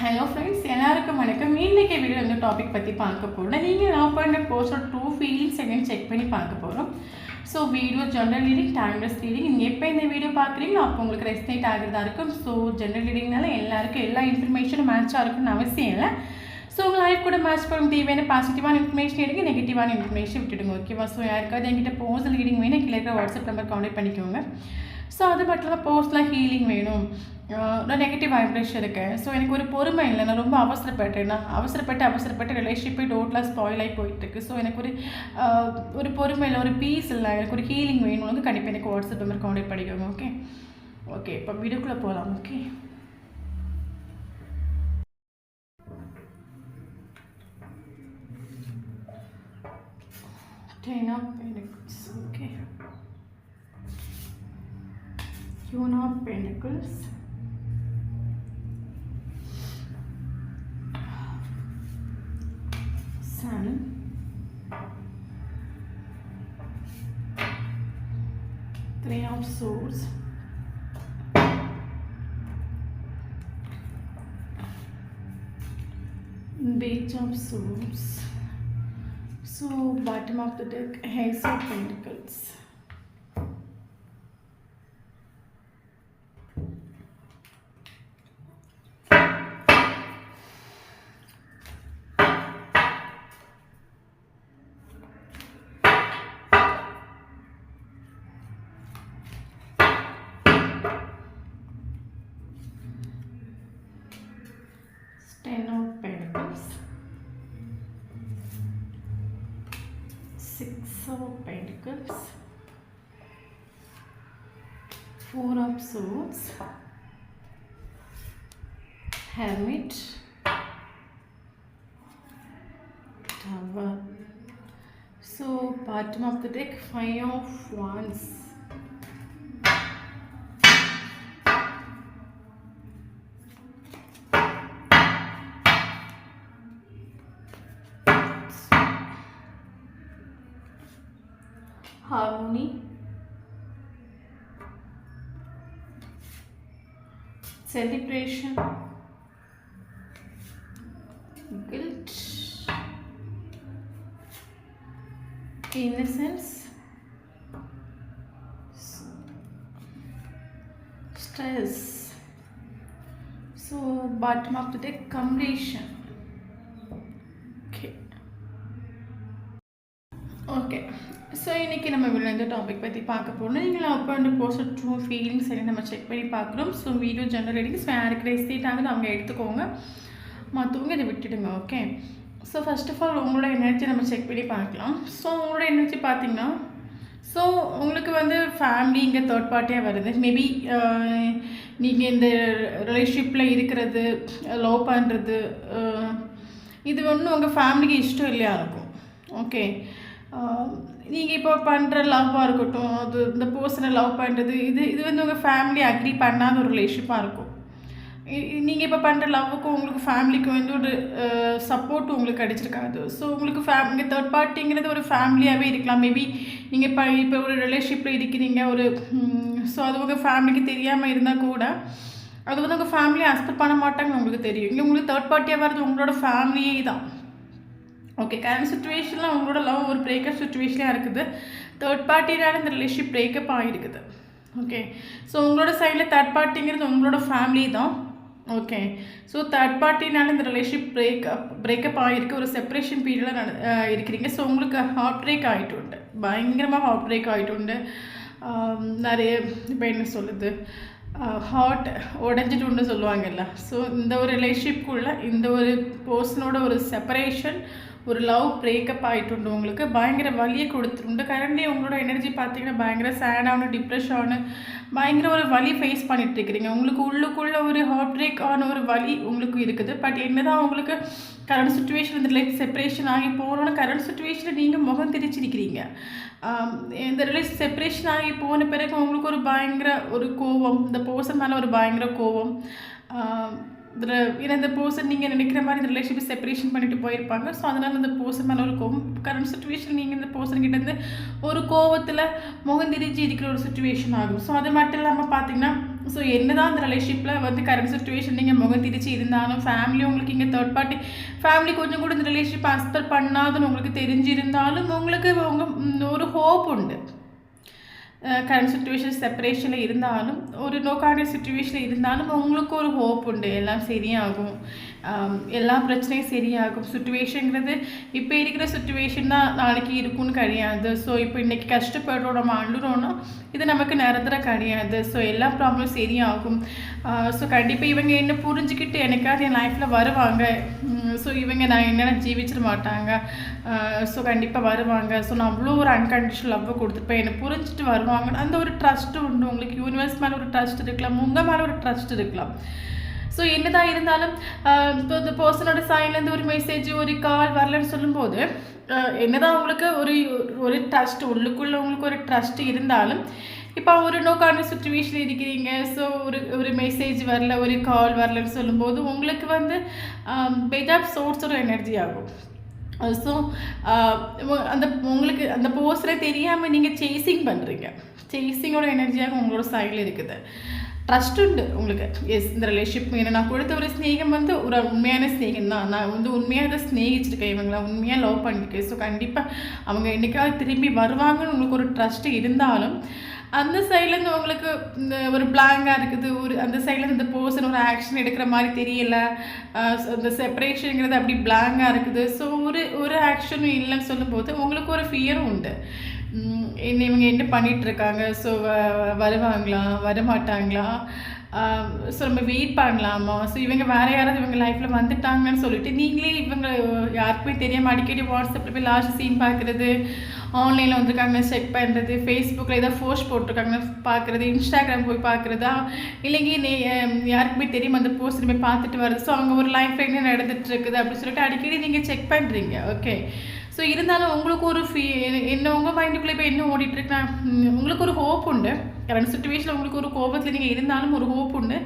Hello friends, எல்லாருக்கும் வணக்கம். இன்றைக்கி வீடியோ வந்து டாபிக் பற்றி பார்க்க போகிறோம். நீங்கள் நான் பண்ண போஸ்டர் ட்ரூ ஃபீலிங்ஸ் என்னன்னு செக் பண்ணி பார்க்க போகிறோம். So video general reading, timeless reading. நீங்கள் எப்போ இந்த வீடியோ பார்க்குறீங்களோ அப்போ உங்களுக்கு ரெஸ்னேட் ஆகிறதா இருக்கும். ஸோ ஜென்ரல் ரீடிங்னால எல்லாருக்கும் எல்லா இன்ஃபர்மேஷனும் மேட்சாக இருக்குன்னு அவசியம் இல்லை. ஸோ உங்கள் லைஃப் கூட மேட்ச் பண்ண தேவையான பாசிட்டிவான இன்ஃபர்மேஷன் எடுங்க, நெகட்டிவான இன்ஃபர்மேஷன் விட்டுடுங்க. ஓகேவா? ஸோ யாருக்காவது என்கிட்ட போஸ்டல் ரீடிங் வேணும், கீழே இருக்கிற வாட்ஸ்அப் நம்பர் கான்டெக்ட் பண்ணிக்கோங்க. ஸோ அது மட்டும் இல்லாமல் போஸ்ட்லாம் ஹீலிங் வேணும், நான் நெகட்டிவ் வைப்ரேஷன் இருக்கேன், ஸோ எனக்கு ஒரு பொறுமை இல்லை, நான் ரொம்ப அவசரப்பட்டு ரிலேஷன்ஷிப்பே டோட்டலாக ஸ்பாயில் ஆகி போயிட்டுருக்கு. ஸோ எனக்கு ஒரு பொறுமை இல்லை, ஒரு பீஸ் இல்லை, எனக்கு ஒரு ஹீலிங் வேணும் வந்து கண்டிப்பாக எனக்கு வாட்ஸ்அப் நம்பர் கான்டெக்ட் பண்ணிக்கோங்க. ஓகே இப்போ வீடியோக்குள்ளே போகலாம். Okay, Ten of Pentacles. Okay, Queen of Pentacles, Sun, Three of Swords, Page of Swords. So bottom of the deck, Ace of Pentacles. Ten of Pentacles, Six of Pentacles, Four of Swords, Hermit, Tower. So bottom of the deck, Five of Wands. Harmony, celebration, guilt, innocence, stress. So bottom of the deck, completion. Okay, so இன்றைக்கி நம்ம இந்த topic பற்றி பார்க்க போகிறோம். நீங்கள் அப்போ அந்த poster true feelings சரி நம்ம செக் பண்ணி பார்க்குறோம். So video general reading, so யாருக்கு ரெஸ்டேட் ஆகுது அவங்க எடுத்துக்கோங்க, மற்றவங்க இதை விட்டுடுங்க. Okay, so first of all உங்களோட எனர்ஜி நம்ம செக் பண்ணி பார்க்கலாம். ஸோ உங்களோட எனர்ஜி பார்த்திங்கன்னா, ஸோ உங்களுக்கு வந்து ஃபேமிலி இங்கே தேர்ட் பார்ட்டியாக வருது. மேபி நீங்கள் இந்த ரிலேஷன்ஷிப்பில் இருக்கிறது, லவ் பண்ணுறது, இது ஒன்றும் உங்கள் ஃபேமிலிக்கு இஷ்டம் இல்லையா இருக்கும். ஓகே, நீங்கள் இப்போ பண்ணுற லவ்வாக இருக்கட்டும், அது இந்த பர்சனை லவ் பண்ணுறது, இது வந்து உங்கள் ஃபேமிலி அக்ரி பண்ணாத ஒரு ரிலேஷன்ஷிப்பாக இருக்கும். நீங்கள் இப்போ பண்ணுற லவ்வுக்கும் உங்களுக்கு ஃபேமிலிக்கும் வந்து ஒரு சப்போர்ட்டும் உங்களுக்கு கிடச்சிருக்காது. ஸோ உங்களுக்கு இங்கே தேர்ட் பார்ட்டிங்கிறது ஒரு ஃபேமிலியாகவே இருக்கலாம். மேபி நீங்கள் இப்போ ஒரு ரிலேஷன்ஷிப்பில் இருக்கிறீங்க, ஸோ அது உங்கள் ஃபேமிலிக்கு தெரியாமல் இருந்தால் கூட அது வந்து உங்கள் ஃபேமிலியை அக்செப்ட் பண்ண மாட்டாங்கன்னு உங்களுக்கு தெரியும். இங்கே உங்களுக்கு தேர்ட் பார்ட்டியாக வர்றது உங்களோட ஃபேமிலியே தான். ஓகே, கரண்ட் சுச்சுவேஷனில் உங்களோட லவ் ஒரு பிரேக்கப் சுச்சுவேஷனாக இருக்குது. தேர்ட் பார்ட்டினால இந்த ரிலேஷன்ஷிப் பிரேக்கப் ஆகிருக்குது. ஓகே, ஸோ உங்களோட சைடில் தேர்ட் பார்ட்டிங்கிறது உங்களோட ஃபேமிலி தான். ஓகே, ஸோ தேர்ட் பார்ட்டினால இந்த ரிலேஷன்ஷிப் பிரேக்கப் ஆகிருக்கு, ஒரு செப்பரேஷன் பீரியடில் இருக்கிறீங்க. ஸோ உங்களுக்கு ஹார்ட் பிரேக் ஆகிட்டு உண்டு, பயங்கரமாக ஹார்ட் பிரேக் ஆகிட்டு உண்டு. நிறைய இப்போ என்ன சொல்லுது, ஹார்ட் உடஞ்சிட்டுன்னு சொல்லுவாங்கல்ல. ஸோ இந்த ஒரு ரிலேஷன்ஷிப்குள்ளே இந்த ஒரு பர்சனோட ஒரு செப்பரேஷன், ஒரு லவ் பிரேக்கப் ஆகிட்டு உங்களுக்கு பயங்கர வலியை கொடுத்துருண்டு. கரண்ட்லி உங்களோட எனர்ஜி பார்த்தீங்கன்னா பயங்கர சேடான, டிப்ரெஷனான, பயங்கர ஒரு வலி ஃபேஸ் பண்ணிட்டு இருக்கிறீங்க. உங்களுக்கு உள்ளுக்குள்ளே ஒரு ஹார்ட் பிரேக் ஆன ஒரு வலி உங்களுக்கு இருக்குது. பட் என்ன தான் உங்களுக்கு கரண்ட் சுச்சுவேஷன் இந்த லைஃப் செப்பரேஷன் ஆகி போகிறோன்னா, கரண்ட் சுச்சுவேஷனில் நீங்கள் முகம் திரிச்சிருக்கிறீங்க. இந்த ரிலேஷன் செப்பரேஷன் ஆகி போன பிறகு உங்களுக்கு ஒரு பயங்கர ஒரு கோவம், இந்த பர்சன் மேலே ஒரு பயங்கர கோவம். ஏன்னா இந்த பர்சன் நீங்கள் நினைக்கிற மாதிரி இந்த ரிலேஷன்ஷிப் செப்பரேஷன் பண்ணிட்டு போயிருப்பாங்க. ஸோ அதனால் இந்த பர்சன் மேலே ஒரு கோவம், கரண்ட் சுச்சுவேஷன் நீங்கள் இந்த பர்சன் கிட்டேருந்து ஒரு கோவத்தில் முகந்திரிச்சு இருக்கிற ஒரு சுச்சுவேஷன் ஆகும். ஸோ அது மட்டும் இல்லாமல் பார்த்தீங்கன்னா ஸோ என்னதான் அந்த ரிலேஷன்ஷிப்பில் வந்து கரண்ட் சுச்சுவேஷன் நீங்கள் முகம் திரிச்சு இருந்தாலும் ஃபேமிலி உங்களுக்கு இங்கே தேர்ட் பார்ட்டி ஃபேமிலி கொஞ்சம் கூட இந்த ரிலேஷன்ஷிப் அக்செப்ட் பண்ணாதுன்னு உங்களுக்கு தெரிஞ்சிருந்தாலும் உங்களுக்கு ஒரு ஹோப் உண்டு. கரண்ட் சுச்சுவேஷன் செப்பரேஷனில் இருந்தாலும் ஒரு நோ கான்டாக்ட் சுச்சுவேஷனில் இருந்தாலும் உங்களுக்கு ஒரு ஹோப் உண்டு, எல்லாம் சரியாகும், எல்லா பிரச்சனையும் சரியாகும். சுச்சுவேஷனுங்கிறது இப்போ இருக்கிற சுச்சுவேஷன் தான் நாளைக்கு இருக்குன்னு கிடையாது. ஸோ இப்போ இன்றைக்கி கஷ்டப்படுறோம், நம்ம அழுறோன்னா இது நமக்கு நிரந்தரம் கிடையாது. ஸோ எல்லா ப்ராப்ளமும் சரியாகும். ஸோ கண்டிப்பாக இவங்க என்ன புரிஞ்சுக்கிட்டு எனக்காவது என் லைஃப்பில் வருவாங்க. ஸோ இவங்க நான் என்னென்ன ஜீவிச்சிட மாட்டாங்க. ஸோ கண்டிப்பாக வருவாங்க. ஸோ நான் அவ்வளோ ஒரு அன்கண்டிஷனல் லவ்வை கொடுத்துருப்பேன், என்னை புரிஞ்சுட்டு வருவாங்கன்னு அந்த ஒரு ட்ரஸ்ட்டு உண்டு. உங்களுக்கு யூனிவர்ஸ் மேலே ஒரு ட்ரஸ்ட் இருக்கலாம், உங்கள் மேலே ஒரு ட்ரஸ்ட் இருக்கலாம். ஸோ என்னதான் இருந்தாலும் இப்போ இந்த பர்சனோட சைட்லேருந்து ஒரு மெசேஜ் ஒரு கால் வரலன்னு சொல்லும்போது என்னதான் உங்களுக்கு ஒரு ட்ரஸ்ட் உள்ளுக்குள்ளே உங்களுக்கு ஒரு ட்ரஸ்ட் இருந்தாலும் இப்போ ஒரு நோ கான்டாக்ட் சுச்சுவேஷனில் இருக்கிறீங்க. ஸோ ஒரு மெசேஜ் வரல, ஒரு கால் வரலன்னு சொல்லும்போது உங்களுக்கு வந்து பெட் ஆஃப் சோர்ஸ் ஒரு எனர்ஜி ஆகும். ஸோ அந்த உங்களுக்கு அந்த போஸ்டரை தெரியாமல் நீங்கள் சேசிங் பண்ணுறீங்க. சேசிங்கோட எனர்ஜியாக உங்களோட சைடில் இருக்குது. ட்ரஸ்ட் உண்டு உங்களுக்கு. எஸ், இந்த ரிலேஷன்ஷிப் ஏன்னா நான் கொடுத்த ஒரு ஸ்நேகம் வந்து ஒரு உண்மையான ஸ்நேகம் தான். நான் வந்து உண்மையாக அதை ஸ்நேகிச்சிருக்கேன், இவங்களை உண்மையாக லவ் பண்ணியிருக்கேன். ஸோ கண்டிப்பாக அவங்க என்றைக்காவது திரும்பி வருவாங்கன்னு உங்களுக்கு ஒரு ட்ரஸ்ட் இருந்தாலும் அந்த சைட்லேருந்து உங்களுக்கு இந்த ஒரு பிளாங்காக இருக்குது. அந்த சைட்லேருந்து இந்த பர்சன் ஒரு ஆக்ஷன் எடுக்கிற மாதிரி தெரியல. அந்த செப்பரேஷனுங்கிறது அப்படி பிளாங்காக இருக்குது. ஸோ ஒரு ஆக்ஷனும் இல்லைன்னு சொல்லும்போது உங்களுக்கு ஒரு ஃபியரும் உண்டு. இவங்க என்ன பண்ணிகிட்ருக்காங்க, ஸோ வருவாங்களா வரமாட்டாங்களா, ஸோ நம்ம வெயிட் பண்ணலாமா, ஸோ இவங்க வேறு யாராவது இவங்க லைஃப்பில் வந்துட்டாங்கன்னு சொல்லிட்டு நீங்களே இவங்க யாருக்குமே தெரியாமல் அடிக்கடி வாட்ஸ்அப்பில் போய் லாஸ்ட் சீன் பார்க்குறது, ஆன்லைனில் வந்திருக்காங்கன்னு செக் பண்ணுறது, ஃபேஸ்புக்கில் ஏதாவது போஸ்ட் போட்டிருக்காங்கன்னு பார்க்குறது, இன்ஸ்டாகிராம் போய் பார்க்குறதா, இல்லைங்க யாருக்குமே தெரியும் அந்த போஸ்ட் போய் பார்த்துட்டு வருது. ஸோ அவங்க ஒரு லைஃப்பில் என்ன நடந்துட்டு இருக்குது அப்படின்னு சொல்லிட்டு அடிக்கடி நீங்கள் செக் பண்ணுறீங்க. ஓகே, ஸோ இருந்தாலும் உங்களுக்கு ஒரு என்ன உங்கள் மைண்டுக்குள்ளே இப்போ என்ன ஓடிட்டுருக்குன்னா உங்களுக்கு ஒரு ஹோப் உண்டு. கரண்ட் சுச்சுவேஷனில் உங்களுக்கு ஒரு கோபத்தில் நீங்கள் இருந்தாலும் ஒரு ஹோப் உண்டு.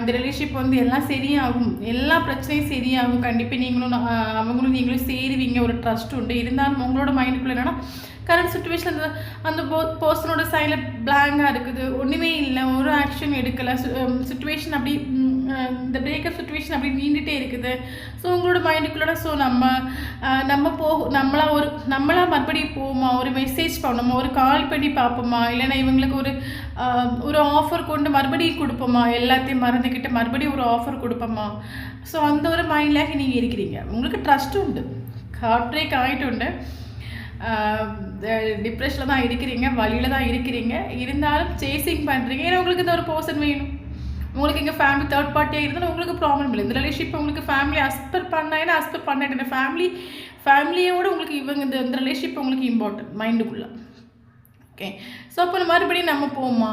இந்த ரிலேஷன்ஷிப் வந்து எல்லாம் சரியாகும், எல்லா பிரச்சனையும் சரியாகும். கண்டிப்பாக நீங்களும் அவங்களும் நீங்களும் சேருவீங்க, ஒரு ட்ரஸ்ட் உண்டு. இருந்தாலும் உங்களோட மைண்டுக்குள்ளே என்னென்னா கரண்ட் சுச்சுவேஷன் அந்த பர்சனோட சைடில் பிளாங்காக இருக்குது, ஒன்றுமே இல்லை, ஒரு ஆக்ஷன் எடுக்கலை. சுச்சுவேஷன் அப்படி இந்த பிரேக்கப் சுச்சுவேஷன் அப்படி நீண்டுகிட்டே இருக்குது. ஸோ உங்களோட மைண்டுக்குள்ளே ஸோ நம்மளா மறுபடியும் போவோமா, ஒரு மெசேஜ் பண்ணோமா, ஒரு கால் பண்ணி பார்ப்போமா, இல்லைன்னா இவங்களுக்கு ஒரு ஆஃபர் கொண்டு மறுபடியும் கொடுப்போமா, எல்லாத்தையும் மறந்துக்கிட்டு மறுபடியும் ஒரு ஆஃபர் கொடுப்போமா. ஸோ அந்த ஒரு மைண்ட்லாக நீங்கள் இருக்கிறீங்க. உங்களுக்கு ட்ரஸ்ட் உண்டு, ஹார்ட் பிரேக் ஆகிட்டு உண்டு, டிப்ரெஷனில் தான் இருக்கிறீங்க, வழியில் தான் இருக்கிறீங்க. இருந்தாலும் சேசிங் பண்ணுறீங்க. ஏன்னா உங்களுக்கு இந்த ஒரு பர்சன் வேணும். உங்களுக்கு இங்கே ஃபேமிலி தேர்ட் பார்ட்டியாக இருந்தாலும் உங்களுக்கு ப்ராப்ளம் இல்லை. இந்த ரிலேஷன்ஷிப் உங்களுக்கு ஃபேமிலி அஸ்பெக்ட் பண்ணாங்கன்னா அஸ்பெக்ட் பண்ணிட்டு ஃபேமிலியோடு உங்களுக்கு இந்த ரிலேஷன்ஷிப் உங்களுக்கு இம்பார்ட்டன்ட் மைண்டுக்குள்ளே. ஓகே, ஸோ அப்போ மறுபடியும் நம்ம போமா,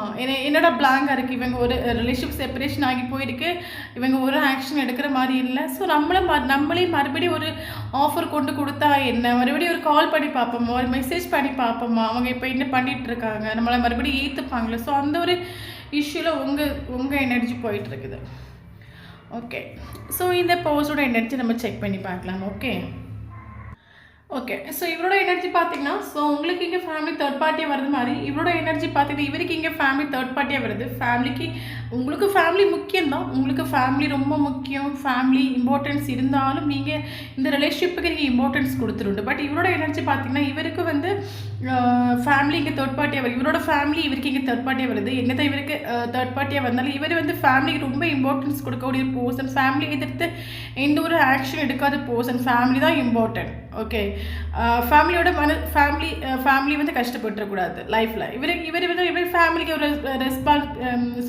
என்னடா பிளாங்காக இருக்குது, இவங்க ஒரு ரிலேஷன்ஷிப் செப்பரேஷன் ஆகி போயிருக்கு, இவங்க ஒரு ஆக்ஷன் எடுக்கிற மாதிரி இல்லை. ஸோ நம்மளே மறுபடியும் ஒரு ஆஃபர் கொண்டு கொடுத்தா என்ன, மறுபடியும் ஒரு கால் பண்ணி பார்ப்போமா, ஒரு மெசேஜ் பண்ணி பார்ப்போமா, அவங்க இப்போ என்ன பண்ணிகிட்ருக்காங்க, நம்மளை மறுபடியும் ஏற்றுப்பாங்களே. ஸோ அந்த ஒரு இஷ்யூவில் உங்கள் எனர்ஜி போயிட்டுருக்குது. ஓகே, ஸோ இந்த போஸோட எனர்ஜி நம்ம செக் பண்ணி பார்க்கலாம். ஓகே, ஸோ இவரோட எனர்ஜி பார்த்தீங்கன்னா, ஸோ உங்களுக்கு இங்கே ஃபேமிலி தேர்ட் பார்ட்டியாக வருது மாதிரி இவரோட எனர்ஜி பார்த்தீங்கன்னா இவருக்கு இங்கே ஃபேமிலி தேர்ட் பார்ட்டியாக வருது. ஃபேமிலிக்கு உங்களுக்கு ஃபேமிலி முக்கியம்தான், உங்களுக்கு ஃபேமிலி ரொம்ப முக்கியம், ஃபேமிலி இம்பார்ட்டன்ஸ் இருந்தாலும் நீங்கள் இந்த ரிலேஷன்ஷிப்புக்கு நீங்கள் இம்பார்ட்டன்ஸ் கொடுத்துருண்டு. பட் இவரோட எனர்ஜி பார்த்தீங்கன்னா இவருக்கு வந்து ஃபேமிலி இங்கே தேர்ட் பார்ட்டியாக வருது, இவரோட ஃபேமிலி இவருக்கு இங்கே தேர்ட் பார்ட்டியாக வருது. என்ன தான் இவருக்கு தேர்ட் பார்ட்டியாக வந்தாலும் இவர் வந்து ஃபேமிலிக்கு ரொம்ப இம்பார்ட்டன்ஸ் கொடுக்கக்கூடிய பர்சன், ஃபேமிலி எதிர்த்து எந்த ஒரு ஆக்ஷன் எடுக்காத பர்சன், ஃபேமிலி தான் இம்பார்ட்டன்ட். ஓகே, ஃபேமிலியோட ஃபேமிலி வந்து கஷ்டப்பட்டுறக்கூடாது லைஃப்பில். இவர் ஃபேமிலிக்கு ஒரு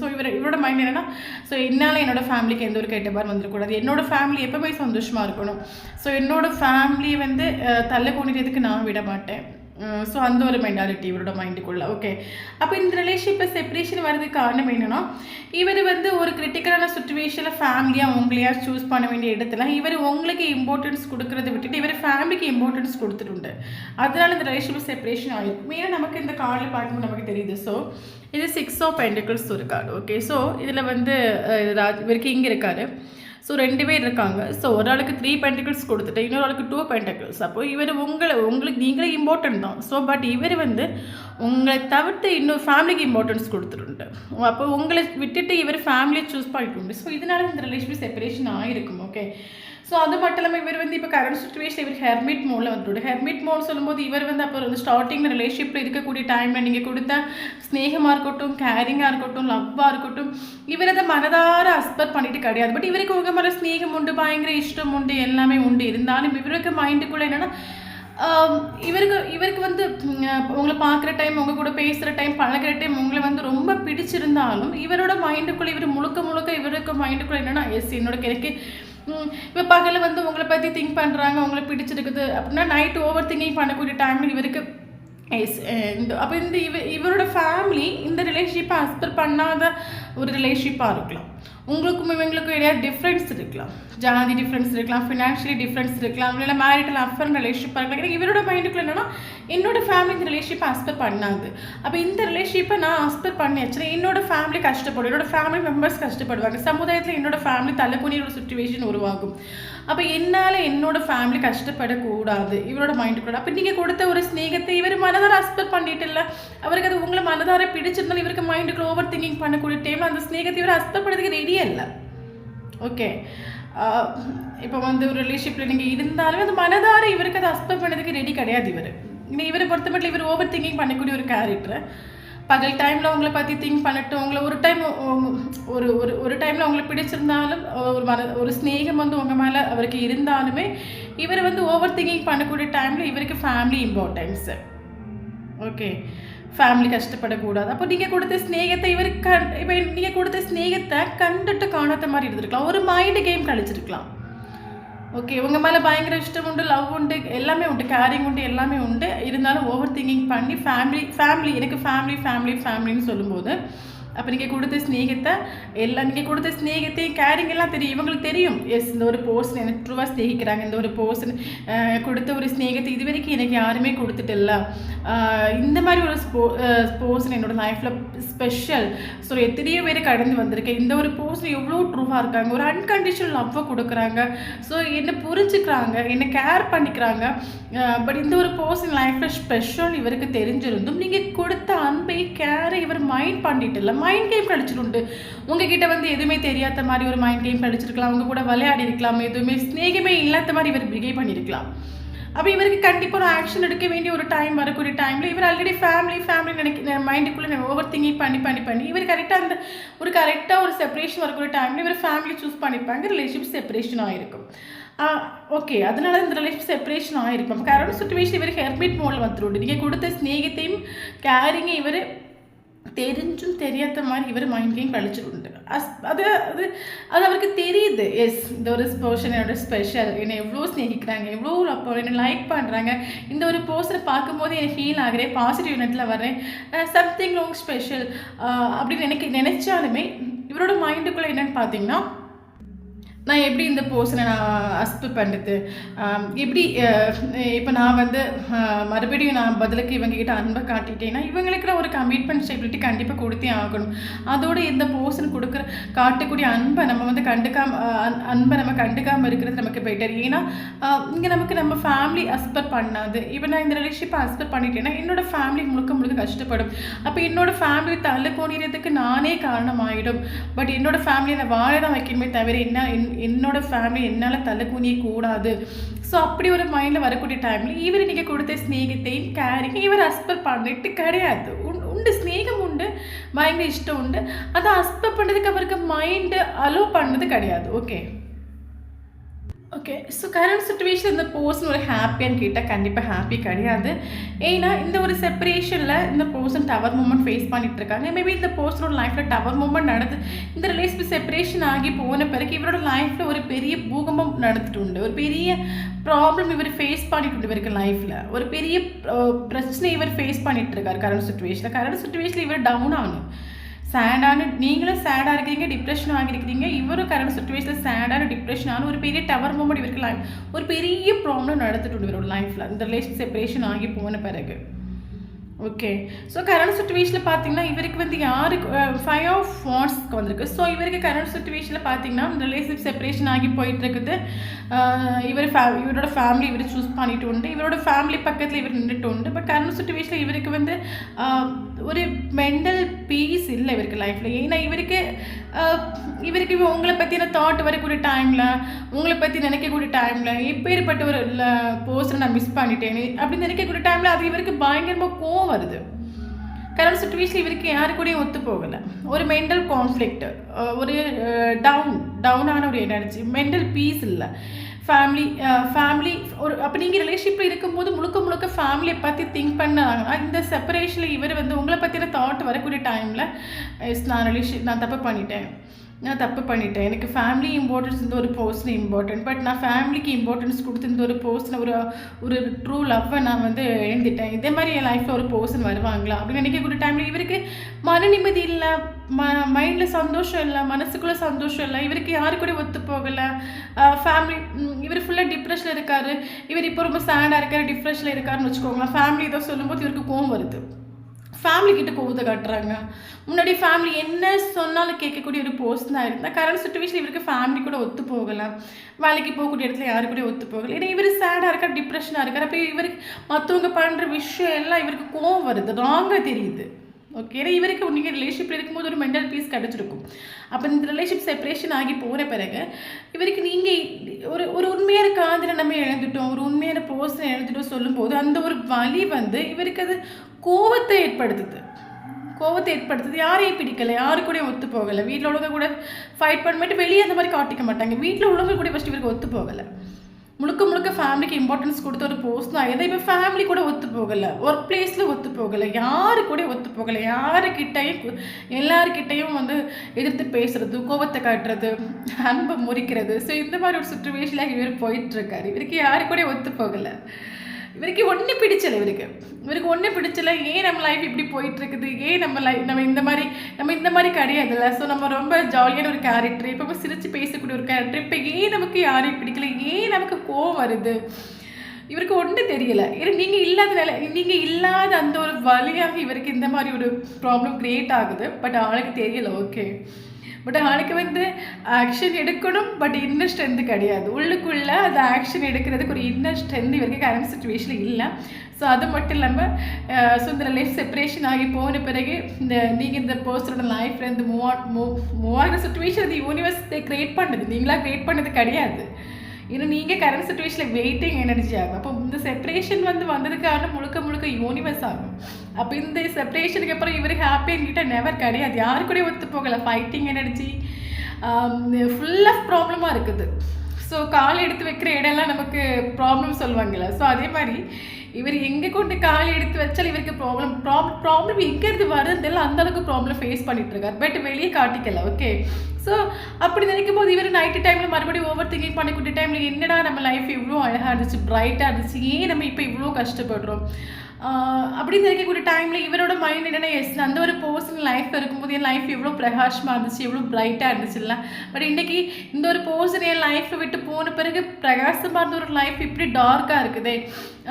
ஸோ இவரோட மைண்ட் என்னென்னா, ஸோ என்னால் என்னோடய ஃபேமிலிக்கு எந்த ஒரு கேட்டபார் வந்துடக்கூடாது, என்னோடய ஃபேமிலி எப்போவுமே சந்தோஷமாக இருக்கணும், ஸோ என்னோடய ஃபேமிலியை வந்து தள்ள கொண்டுறதுக்கு நான் விட மாட்டேன். ஸோ அந்த ஒரு மென்டாலிட்டி இவரோட மைண்டுக்குள்ளே. ஓகே, அப்போ இந்த ரிலேஷன்ஷிப்பை செப்பரேஷன் வர்றதுக்கு காரணம் என்னென்னா இவர் வந்து ஒரு கிரிட்டிக்கலான சுச்சுவேஷனில் ஃபேமிலியாக உங்களையாக சூஸ் பண்ண வேண்டிய இடத்துல இவர் உங்களுக்கு இம்பார்ட்டன்ஸ் கொடுக்குறத விட்டுட்டு இவர் ஃபேமிலிக்கு இம்பார்ட்டன்ஸ் கொடுத்துட்டு, அதனால இந்த ரிலேஷன்ஷிப் செப்பரேஷன் ஆகிருக்கும். ஏன்னா நமக்கு இந்த கார்டில் பார்க்கும்போது நமக்கு தெரியுது. ஸோ இது 6 of Pentacles ஒரு கார்டு. ஓகே, ஸோ இதில் வந்து இவருக்கு இங்கே இருக்காரு. ஸோ 2 பேர் இருக்காங்க. ஸோ ஒரு ஆளுக்கு 3 பென்டிகிள்ஸ் கொடுத்துட்டு இன்னொரு ஆளுக்கு 2 பென்டிகிள்ஸ். அப்போ இவர் உங்களுக்கு நீங்களே இம்பார்ட்டன்ட் தான். ஸோ பட் இவர் வந்து உங்களை தவிர்த்து இன்னொரு ஃபேமிலிக்கு இம்பார்ட்டன்ஸ் கொடுத்துருண்டு. அப்போ உங்களை விட்டுட்டு இவர் ஃபேமிலியை சூஸ் பண்ணிட்டு. ஸோ இதனால இந்த ரிலேஷன்ஷிப் செப்பரேஷன் ஆகிருக்கும். ஓகே. ஸோ அது மட்டும் இல்லாமல் இவர் வந்து இப்போ கரண்ட் சுச்சுவேஷன் இவர் ஹெர்மிட் மோடில் வந்துட்டு. ஹெர்மிட் மோட் சொல்லும்போது இவர் வந்து அப்போ வந்து ஸ்டார்டிங் ரிலேஷன்ஷிப்பில் இருக்கக்கூடிய டைமில் நீங்கள் கொடுத்த ஸ்னேகமாக இருக்கட்டும், கேரிங்காக இருக்கட்டும், லவ்வாக இருக்கட்டும், இவர் அதை மனதார அஸ்பெக்ட் பண்ணிட்டு கிடையாது. பட் இவருக்கு உங்கள் மேலே ஸ்னேகம் உண்டு, பயங்கர இஷ்டம் உண்டு, எல்லாமே உண்டு. இருந்தாலும் இவருக்கு மைண்டுக்குள்ளே என்னென்னா இவருக்கு வந்து உங்களை பார்க்குற டைம், உங்கள் கூட பேசுகிற டைம், பழகிற டைம் உங்களை வந்து ரொம்ப பிடிச்சிருந்தாலும் இவரோட மைண்டுக்குள்ளே இவர் முழுக்க இவருக்கு மைண்டுக்குள்ளே என்னென்னா என்னோட எனக்கு இப்போ பகலில் வந்து உங்களை பற்றி திங்க் பண்ணுறாங்க, உங்களை பிடிச்சிருக்குது அப்படின்னா நைட்டு ஓவர் திங்கிங் பண்ணக்கூடிய டைமில் இவருக்கு அப்போ இவரோட ஃபேமிலி இந்த ரிலேஷன்ஷிப்பை அக்செப்ட் பண்ணாத ஒரு ரிலேஷன்ஷிப்பாக இருக்கலாம். உங்களுக்கும் இவங்களுக்கும் இடையே டிஃப்ரென்ஸ் இருக்கலாம், ஜாதி டிஃப்ரென்ஸ் இருக்கலாம், ஃபினான்ஷியலி டிஃப்ரென்ஸ் இருக்கலாம், இல்லை மேரிட்டல் அஃபர் ரிலேஷன்ஷிப்பாக இருக்கலாம். இவரோட மைண்டுக்குள்ள என்னன்னா என்னோட ஃபேமிலி இந்த ரிலேஷன்ஷிப்பை அக்செப்ட் பண்ணாது. அப்போ இந்த ரிலேஷன்ஷிப்பை நான் அக்செப்ட் பண்ணியாச்சுன்னா என்னோட ஃபேமிலி கஷ்டப்படும், என்னோட ஃபேமிலி மெம்பர்ஸ் கஷ்டப்படுவாங்க, சமுதாயத்தில் என்னோட ஃபேமிலி தலைக்குனிய ஒரு சுச்சுவேஷன் உருவாகும். அப்போ என்னால் என்னோட ஃபேமிலி கஷ்டப்படக்கூடாது இவரோட மைண்டுக்குள்ள. அப்போ நீங்கள் கொடுத்த ஒரு ஸ்நேகத்தை இவர் மனதார அக்செப்ட் பண்ணிட்டு இல்லை, அவருக்கு அது உங்களை மனதார பிடிச்சிருந்தாலும் இவருக்கு மைண்டுக்குள்ள ஓவர் திங்கிங் பண்ணக்கூடிய டைமில் அந்த ஸ்நேகத்தை இவர் அக்செப்ட் பண்ணுறதுக்கு ரெடியே இல்லை. ஓகே. இப்போ வந்து ஒரு ரிலேஷன்ஷிப்பில் நீங்கள் இருந்தாலும் அந்த மனதார இவருக்கு அதை அக்செப்ட் பண்ணதுக்கு ரெடி கிடையாது. இவரை பொறுத்த மட்டும் இவர் ஓவர் திங்கிங் பண்ணக்கூடிய ஒரு கேரக்டர். பகல் டைமில் உங்களை பற்றி திங்க் பண்ணிட்டு உங்களை ஒரு டைம் ஒரு டைமில் உங்களுக்கு பிடிச்சிருந்தாலும் ஒரு ஸ்நேகம் வந்து உங்கள் மேலே அவருக்கு இருந்தாலுமே இவர் வந்து ஓவர் திங்கிங் பண்ணக்கூடிய டைமில் இவருக்கு ஃபேமிலி இம்பார்ட்டன்ஸு. ஓகே. ஃபேமிலி கஷ்டப்படக்கூடாது. அப்போ நீங்கள் கொடுத்த ஸ்நேகத்தை இவருக்கு இப்போ நீங்கள் கொடுத்த ஸ்நேகத்தை கண்டுட்டு காணாத மாதிரி இருந்திருக்கலாம், ஒரு மைண்டு கேம் கழிச்சிருக்கலாம். ஓகே. உங்கள் மேலே பயங்கர இஷ்டம் உண்டு, லவ் உண்டு, எல்லாமே உண்டு, கேரிங் உண்டு, எல்லாமே உண்டு. இருந்தாலும் ஓவர் திங்கிங் பண்ணி ஃபேமிலி எனக்கு ஃபேமிலின்னு சொல்லும்போது அப்போ நீங்கள் கொடுத்த ஸ்நேகத்தை நீங்கள் கொடுத்த ஸ்நேகத்தையும் கேரிங் எல்லாம் தெரியும், இவங்களுக்கு தெரியும். இந்த ஒரு பர்சன் எனக்கு ட்ரூவாக ஸ்நேகிக்கிறாங்க, இந்த ஒரு பர்சன் கொடுத்த ஒரு ஸ்நேகத்தை இது வரைக்கும் எனக்கு யாருமே கொடுத்துட்டு இல்லை, இந்த மாதிரி ஒரு பர்சன் என்னோடய லைஃப்பில் ஸ்பெஷல். ஸோ எத்தனையோ பேர் கடந்து வந்திருக்கேன், இந்த ஒரு பர்சன் எவ்வளோ ட்ரூவாக இருக்காங்க, ஒரு அன்கண்டிஷனல் லவ்வை கொடுக்குறாங்க, ஸோ என்னை புரிஞ்சுக்கிறாங்க, என்னை கேர் பண்ணிக்கிறாங்க. பட் இந்த ஒரு பர்சன் லைஃப்பில் ஸ்பெஷல் இவருக்கு தெரிஞ்சிருந்தும் நீங்கள் கொடுத்த அன்பை கேரை இவர் மைண்ட் பண்ணிட்டு இல்லை, மைண்ட் கேம் கழிச்சிட்டு. உங்ககிட்ட வந்து எதுவுமே தெரியாத மாதிரி ஒரு மைண்ட் கேம் கழிச்சிருக்கலாம், அவங்க கூட விளையாடி இருக்கலாம், எதுவுமே ஸ்நேகமே இல்லாத மாதிரி இவர் பிஹேவ் பண்ணியிருக்கலாம். அப்போ இவருக்கு கண்டிப்பாக ஒரு ஆக்ஷன் எடுக்க வேண்டிய ஒரு டைம் வரக்கூடிய டைமில் இவர் ஆல்ரெடி ஃபேமிலி மைண்டுக்குள்ளே ஓவர் திங்கிங் பண்ணி இவர் கரெக்டாக ஒரு செப்பரேஷன் வரக்கூடிய டைமில் இவர் ஃபேமிலி சூஸ் பண்ணியிருப்பாங்க, ரிலேஷன்ஷிப் செப்பரேஷன் ஆகிருக்கும். ஓகே. அதனால இந்த ரிலேஷன்ஷிப் செப்பரேஷன் ஆகிருக்கும். கரண்ட் சுச்சுவேஷன் இவர் ஹெர்மிட் மோடில் வந்துடும். நீங்கள் கொடுத்த ஸ்நேகத்தையும் கேரிங்கை இவர் தெரிஞ்சும் தெரியாத மாதிரி இவர் மைண்ட் கேம் கழிச்சிட்டு. அது அவருக்கு தெரியுது. இந்த ஒரு பர்சன் என்னோட ஸ்பெஷல், என்னை எவ்வளோ ஸ்நேகிக்கிறாங்க, எவ்வளோ அப்போ என்னை லைக் பண்ணுறாங்க, இந்த ஒரு பர்சனை பார்க்கும்போது என்னை ஃபீல் ஆகிறேன், பாசிட்டிவ் யூனிட்டில் வர்றேன், சம்திங் லாங் ஸ்பெஷல் அப்படின்னு எனக்கு நினச்சாலுமே இவரோட மைண்டுக்குள்ளே என்னென்னு பார்த்தீங்கன்னா நான் எப்படி இந்த பர்சனை நான் அக்செப்ட் பண்ணுறது, எப்படி இப்போ நான் வந்து மறுபடியும் நான் பதிலுக்கு இவங்ககிட்ட அன்பை காட்டிட்டேன்னா இவங்களுக்குள்ள ஒரு கமிட்மெண்ட் ஸ்டெபிலிட்டி கண்டிப்பாக கொடுத்தே ஆகணும். அதோடு இந்த பர்சன் காட்டக்கூடிய அன்பை நம்ம வந்து கண்டுக்காமல் இருக்கிறது நமக்கு பெட்டர். ஏன்னா இங்கே நம்ம ஃபேமிலி அக்செப்ட் பண்ணாது. இப்போ நான் இந்த ரிலேஷன்ஷிப்பை அக்செப்ட் பண்ணிட்டேன்னா என்னோடய ஃபேமிலி முழுக்க கஷ்டப்படும். அப்போ என்னோடய ஃபேமிலி தள்ளு போனிறதுக்கு நானே காரணமாகிடும். பட் என்னோடய ஃபேமிலியை நான் வாழ தான் வைக்கணுமே தவிர என்னோட ஃபேமிலி என்னால் தலை குனிய கூடாது. ஸோ அப்படி ஒரு மைண்டில் வரக்கூடிய டைமில் இவர் நீங்கள் கொடுத்த ஸ்நேகத்தையும் கேரிங் இவர் அக்செப்ட் பண்ணிட்டு கிடையாது. உண்டு, ஸ்நேகம் உண்டு, பயங்கர இஷ்டம் உண்டு, அதை அக்செப்ட் பண்ணுறதுக்கு அவருக்கு மைண்டு அலோவ் பண்ணது கிடையாது. ஓகே. ஸோ கரண்ட் சுச்சுவேஷன் இந்த பர்சன் ஒரு ஹாப்பியான்னு கேட்டால் கண்டிப்பாக ஹாப்பி கிடையாது. ஏன்னா இந்த ஒரு செப்பரேஷனில் இந்த பர்சன் டவர் மூமெண்ட் ஃபேஸ் பண்ணிட்டு இருக்காங்க. மேபி இந்த பர்சனோட லைஃப்பில் டவர் மூமெண்ட் நடந்து இந்த ரிலேஷன்ஷிப் செப்பரேஷன் ஆகி போன பிறகு இவரோட லைஃப்பில் ஒரு பெரிய பூகம்பம் நடந்துட்டு உண்டு, ஒரு பெரிய ப்ராப்ளம் இவர் ஃபேஸ் பண்ணிட்டு இவருக்கு லைஃப்பில் ஒரு பெரிய பிரச்சனை இவர் ஃபேஸ் பண்ணிட்டு இருக்காரு. கரண்ட் சுச்சுவேஷனில் இவர் டவுன் ஆகணும், நீங்களும் சேடாக இருக்கிறீங்க, டிப்ரெஷன் ஆகிருக்கிறீங்க, இவரும் கரண்ட் சுச்சுவேஷனில் சேடான டிப்ரெஷன் ஆன ஒரு பெரிய டவர் மூமெண்ட் இவருக்கு ஒரு பெரிய ப்ராப்ளம் நடந்துட்டு இவரோட லைஃப்பில் இந்த ரிலேஷன் செப்பரேஷன் ஆகி போன பிறகு. ஓகே. ஸோ கரண்ட் சிச்சுவேஷனில் பார்த்தீங்கன்னா, இவருக்கு வந்து யாருக்கு 5 ஆஃப் வாண்ட்ஸ்க்கு வந்திருக்கு. ஸோ இவருக்கு கரண்ட் சிச்சுவேஷனில் பார்த்தீங்கன்னா, ரிலேஷன்ஷிப் செப்பரேஷன் ஆகி போயிட்டுருக்குது. இவரோட ஃபேமிலி இவர் சூஸ் பண்ணிட்டு உண்டு. இவரோட ஃபேமிலி பக்கத்தில் இவர் நின்றுட்டு உண்டு. பட் கரண்ட் சிச்சுவேஷனில் இவருக்கு வந்து ஒரு மென்டல் பீஸ் இல்லை இவருக்கு லைஃப்பில். ஏன்னா இவருக்கு உங்களை பற்றின தாட் வரக்கூடிய டைமில், உங்களை பற்றி நினைக்கக்கூடிய டைமில், எப்பேற்பட்ட ஒரு பர்சனை நான் மிஸ் பண்ணிட்டேன் அப்படின்னு நினைக்கக்கூடிய டைமில் அது இவருக்கு பயங்கரமாக கோவம் வருது. கரண்ட் சுச்சுவேஷன் இவருக்கு யாரு கூடயும் ஒத்து போகலை. ஒரு மென்டல் கான்ஃப்ளிக்ட், ஒரு டவுனான ஒரு எனர்ஜி, மென்டல் பீஸ் இல்லை. ஃபேமிலி ஒரு அப்போ நீங்கள் ரிலேஷன்ஷிப்பில் இருக்கும்போது முழுக்க ஃபேமிலியை பற்றி திங்க் பண்ணாங்கன்னா, இந்த செப்பரேஷனில் இவர் வந்து உங்களை பற்றின தாட் வரக்கூடிய டைமில் நான் தப்பு பண்ணிட்டேன், எனக்கு ஃபேமிலி இம்பார்ட்டன்ஸ் இந்த ஒரு பர்சன் இம்பார்ட்டன்ட், பட் நான் ஃபேமிலிக்கு இம்பார்ட்டன்ஸ் கொடுத்து இந்த ஒரு பர்சனை ஒரு ட்ரூ லவ்வை நான் வந்து எழுந்துட்டேன். இதே மாதிரி என் லைஃப்பில் ஒரு பர்சன் வருவாங்களா அப்படின்னு நினைக்கக்கூடிய டைமில் இவருக்கு மன நிம்மதி இல்லை, மைண்டில் சந்தோஷம் இல்லை, மனசுக்குள்ளே சந்தோஷம் இல்லை. இவருக்கு யாரு கூட ஒத்து போகலை. ஃபேமிலி இவர் ஃபுல்லாக டிப்ரெஷனில் இருக்கார். இவர் இப்போ ரொம்ப சேடாக இருக்கார், டிப்ரெஷனில் இருக்காருன்னு வச்சுக்கோங்களேன். ஃபேமிலி ஏதோ சொல்லும்போது இவருக்கு கோவம் வருது. ஃபேமிலி கிட்ட கோவத்தை காட்டுறாங்க. முன்னாடி ஃபேமிலி என்ன சொன்னாலும் கேட்கக்கூடிய ஒரு பர்சனாக இருந்தால், கரண்ட் சுச்சுவேஷன் இவருக்கு ஃபேமிலி கூட ஒத்து போகலாம். வேலைக்கு போகக்கூடிய இடத்துல யாரு கூட ஒத்து போகலை. ஏன்னா இவர் சேடாக இருக்கார், டிப்ரெஷனாக இருக்கார். அப்போ இவருக்கு மற்றவங்க பண்ணுற விஷயம் எல்லாம் இவருக்கு கோவம் வருது, ராங்காக தெரியுது. ஓகே. ஏன்னா இவருக்கு நீங்கள் ரிலேஷன்ஷிப்பில் இருக்கும்போது ஒரு மென்டல் பீஸ் கிடச்சிருக்கும். அப்போ இந்த ரிலேஷன்ஷிப் செப்பரேஷன் ஆகி போகிற பிறகு இவருக்கு நீங்கள் ஒரு உண்மையான காதலை நம்ம இழந்துட்டோம், ஒரு உண்மையான பர்சனை இழந்துட்டோம் சொல்லும்போது அந்த ஒரு வலி வந்து இவருக்கு அது கோவத்தை ஏற்படுத்துது. யாரையும் பிடிக்கலை, யாரு கூட ஒத்து போகலை. வீட்டில் உள்ளவங்க கூட ஃபைட் பண்ணிட்டு வெளியே அந்த மாதிரி காட்டிக்க மாட்டாங்க. வீட்டில் உள்ளவங்க கூட ஃபஸ்ட்டு இவருக்கு ஒத்து போகலை. முழுக்க ஃபேமிலிக்கு இம்பார்ட்டன்ஸ் கொடுத்த ஒரு போஸ்ட் தான். எதை இப்போ ஃபேமிலி கூட ஒத்து போகலை, ஒர்க் பிளேஸில் ஒத்து போகலை, யாரு கூட ஒத்து போகலை. எல்லாருக்கிட்டையும் வந்து எதிர்த்து பேசுறது, கோபத்தை காட்டுறது, அன்பை முறிக்கிறது. ஸோ இந்த மாதிரி ஒரு சுச்சுவேஷனில் இவர் போயிட்டுருக்காரு. இவருக்கு யாரு கூட ஒத்து போகலை. இவருக்கு ஒன்றும் பிடிச்சலை. இவருக்கு ஒன்றும் பிடிச்சலை. ஏன் நம்ம லைஃப் இப்படி போயிட்டுருக்குது, ஏன் நம்ம இந்த மாதிரி கிடையாதுல்ல. ஸோ நம்ம ரொம்ப ஜாலியான ஒரு கேரக்டர், இப்போ சிரித்து பேசக்கூடிய ஒரு கேரக்டர், இப்போ ஏன் நமக்கு யாரையும் பிடிக்கல, ஏன் நமக்கு கோவம் வருது, இவருக்கு ஒன்றும் தெரியலை. நீங்கள் இல்லாத அந்த ஒரு வழியாக இவருக்கு இந்த மாதிரி ஒரு ப்ராப்ளம் க்ரியேட் ஆகுது. பட் அவளுக்கு தெரியலை. ஓகே. பட் அவனுக்கு வந்து ஆக்ஷன் எடுக்கணும், பட் இன்னர் ஸ்ட்ரென்த்து கிடையாது. உள்ளுக்குள்ளே அந்த ஆக்ஷன் எடுக்கிறதுக்கு ஒரு இன்னர் ஸ்ட்ரென்த் இவருக்கு கரண்ட் சுச்சுவேஷனில் இல்லை. ஸோ அது மட்டும் இல்லாமல் இந்த லைஃப் செப்பரேஷன் ஆகி போன பிறகு நீங்கள் இந்த பர்சனோட லைஃப்லேருந்து மூவ் ஆகிற சுச்சுவேஷன் அது யூனிவர்ஸ் க்ரியேட் பண்ணுது, நீங்களாக க்ரியேட் பண்ணது கிடையாது. இன்னும் நீங்கள் கரண்ட் சுச்சுவேஷனில் வெயிட்டிங் எனர்ஜி ஆகும். அப்போ இந்த செப்பரேஷன் வந்ததுக்கான முழுக்க யூனிவர்ஸ் ஆகும். அப்போ இந்த செப்பரேஷனுக்கு அப்புறம் இவர் ஹாப்பிங்கிட்ட நெவர் கிடையாது. யாரு கூட ஒத்து போகலை. ஃபைட்டிங் எனர்ஜி ஃபுல் ஆஃப் ப்ராப்ளமாக இருக்குது. ஸோ கால் எடுத்து வைக்கிற இடம்லாம் நமக்கு ப்ராப்ளம் சொல்லுவாங்கல்ல. ஸோ அதே மாதிரி இவர் எங்கே கொண்டு கால் எடுத்து வச்சாலும் இவருக்கு ப்ராப்ளம் எங்கேருந்து வருதுன்னு அந்தளவுக்கு ப்ராப்ளம் ஃபேஸ் பண்ணிட்டு இருக்கார். பட் வெளியே காட்டிக்கல. ஓகே. ஸோ அப்படி நினைக்கும் போது இவர் நைட்டு டைமில் மறுபடியும் ஓவர் திங்கிங் பண்ணக்கூடிய டைமில் என்னடா நம்ம லைஃப் இவ்வளோ அழகாக இருந்துச்சு, பிரைட்டாக இருந்துச்சு, ஏன் நம்ம இப்போ இவ்வளோ கஷ்டப்படுறோம் அப்படின்னு நினைக்கக்கூடிய டைமில் இவரோட மைண்ட் என்னென்னா, எஸ் அந்த ஒரு பர்சன் லைஃப்பில் இருக்கும்போது என் லைஃப் எவ்வளோ பிரகாஷமாக இருந்துச்சு, எவ்வளோ பிரைட்டாக இருந்துச்சு இல்லை. பட் இன்றைக்கி இந்த ஒரு பர்சன் என் லைஃப்பை விட்டு போன பிறகு பிரகாசமாக இருந்த ஒரு லைஃப் இப்படி டார்க்காக இருக்குது.